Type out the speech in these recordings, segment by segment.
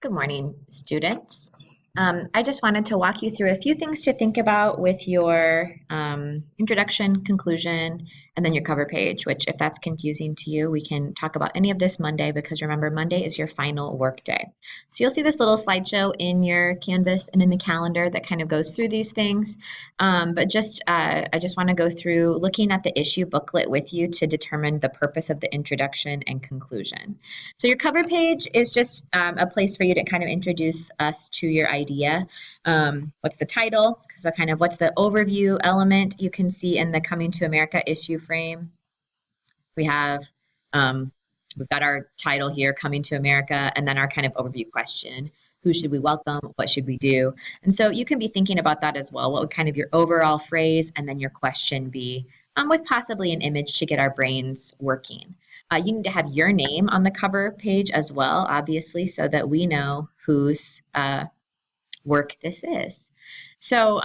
Good morning, students. I just wanted to walk you through a few things to think about with your introduction, conclusion, and then your cover page, which if that's confusing to you, we can talk about any of this Monday because remember, Monday is your final work day. So you'll see this little slideshow in your Canvas and in the calendar that kind of goes through these things. I just want to go through looking at the issue booklet with you to determine the purpose of the introduction and conclusion. So your cover page is just a place for you to kind of introduce us to your idea. What's the title? So kind of what's the overview element you can see in the Coming to America issue frame. We have, we've got our title here, Coming to America, and then our kind of overview question. Who should we welcome? What should we do? And so you can be thinking about that as well. What would kind of your overall phrase and then your question be, with possibly an image to get our brains working. You need to have your name on the cover page as well, obviously, so that we know whose work this is. So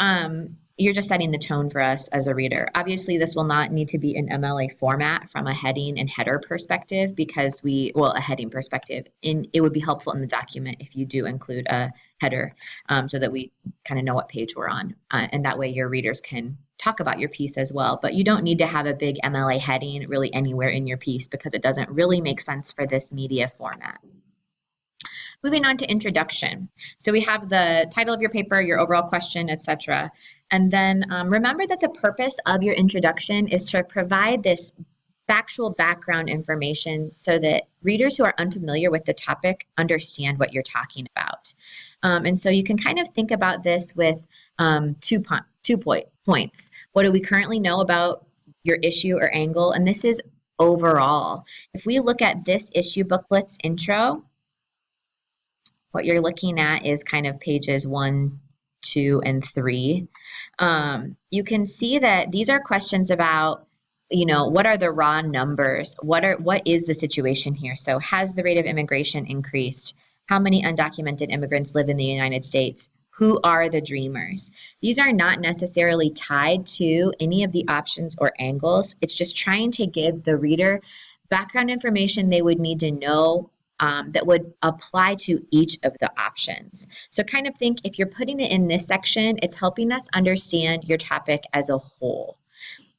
you're just setting the tone for us as a reader. Obviously, this will not need to be in MLA format from a heading and header perspective because a heading perspective. It would be helpful in the document if you do include a header so that we kind of know what page we're on. And that way your readers can talk about your piece as well. But you don't need to have a big MLA heading really anywhere in your piece because it doesn't really make sense for this media format. Moving on to introduction. So we have the title of your paper, your overall question, etc. And then remember that the purpose of your introduction is to provide this factual background information so that readers who are unfamiliar with the topic understand what you're talking about. And so you can kind of think about this with 2 points. What do we currently know about your issue or angle? And this is overall. If we look at this issue booklet's intro, what you're looking at is kind of pages 1, 2, and 3. You can see that these are questions about, what are the raw numbers? What is the situation here? So has the rate of immigration increased? How many undocumented immigrants live in the United States? Who are the dreamers? These are not necessarily tied to any of the options or angles. It's just trying to give the reader background information they would need to know that would apply to each of the options. So kind of think if you're putting it in this section, it's helping us understand your topic as a whole.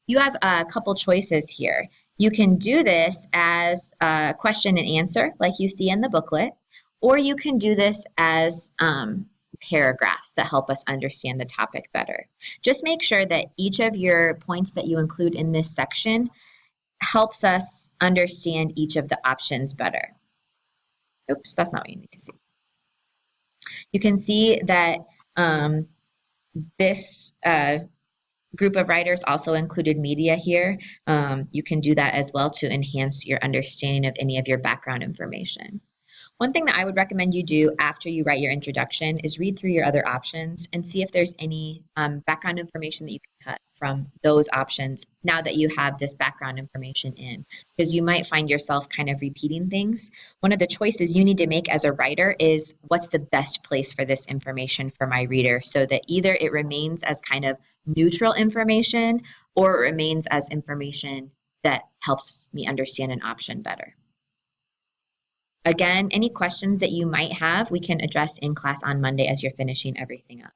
You have a couple choices here. You can do this as a question and answer like you see in the booklet, or you can do this as paragraphs that help us understand the topic better. Just make sure that each of your points that you include in this section helps us understand each of the options better. Oops, that's not what you need to see. You can see that this group of writers also included media here. You can do that as well to enhance your understanding of any of your background information. One thing that I would recommend you do after you write your introduction is read through your other options and see if there's any background information that you can cut from those options now that you have this background information in, because you might find yourself kind of repeating things. One of the choices you need to make as a writer is what's the best place for this information for my reader so that either it remains as kind of neutral information or it remains as information that helps me understand an option better. Again, any questions that you might have, we can address in class on Monday as you're finishing everything up.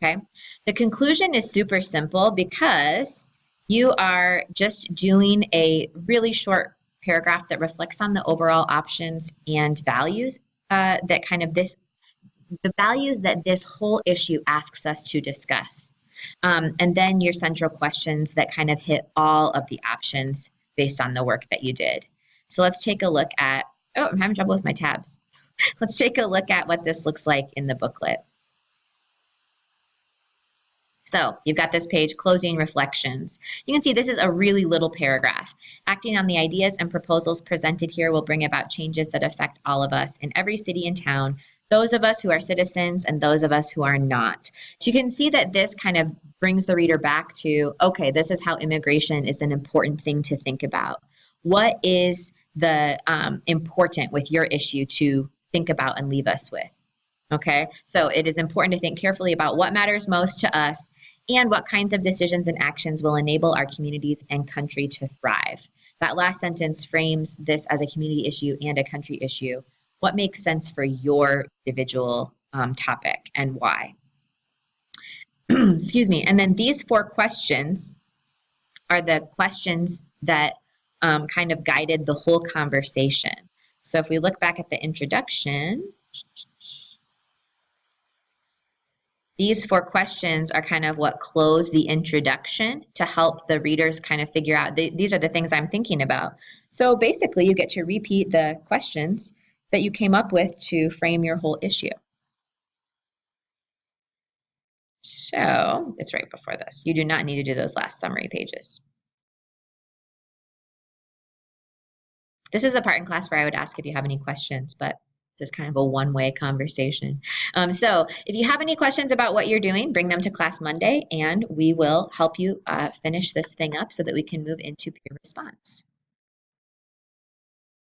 Okay, the conclusion is super simple because you are just doing a really short paragraph that reflects on the overall options and values the values that this whole issue asks us to discuss. And then your central questions that kind of hit all of the options based on the work that you did. So let's take a look at, I'm having trouble with my tabs. Let's take a look at what this looks like in the booklet. So you've got this page, closing reflections. You can see this is a really little paragraph. Acting on the ideas and proposals presented here will bring about changes that affect all of us in every city and town, those of us who are citizens and those of us who are not. So you can see that this kind of brings the reader back to, okay, this is how immigration is an important thing to think about. What is the important with your issue to think about and leave us with? Okay, so it is important to think carefully about what matters most to us and what kinds of decisions and actions will enable our communities and country to thrive. That last sentence frames this as a community issue and a country issue What makes sense for your individual topic and why? Excuse me. And then these 4 questions are the questions that kind of guided the whole conversation. So if we look back at the introduction, these 4 questions are kind of what close the introduction to help the readers kind of figure out, these are the things I'm thinking about. So basically, you get to repeat the questions that you came up with to frame your whole issue. So it's right before this. You do not need to do those last summary pages. This is the part in class where I would ask if you have any questions, but this is kind of a one-way conversation. So if you have any questions about what you're doing, bring them to class Monday, and we will help you finish this thing up so that we can move into peer response.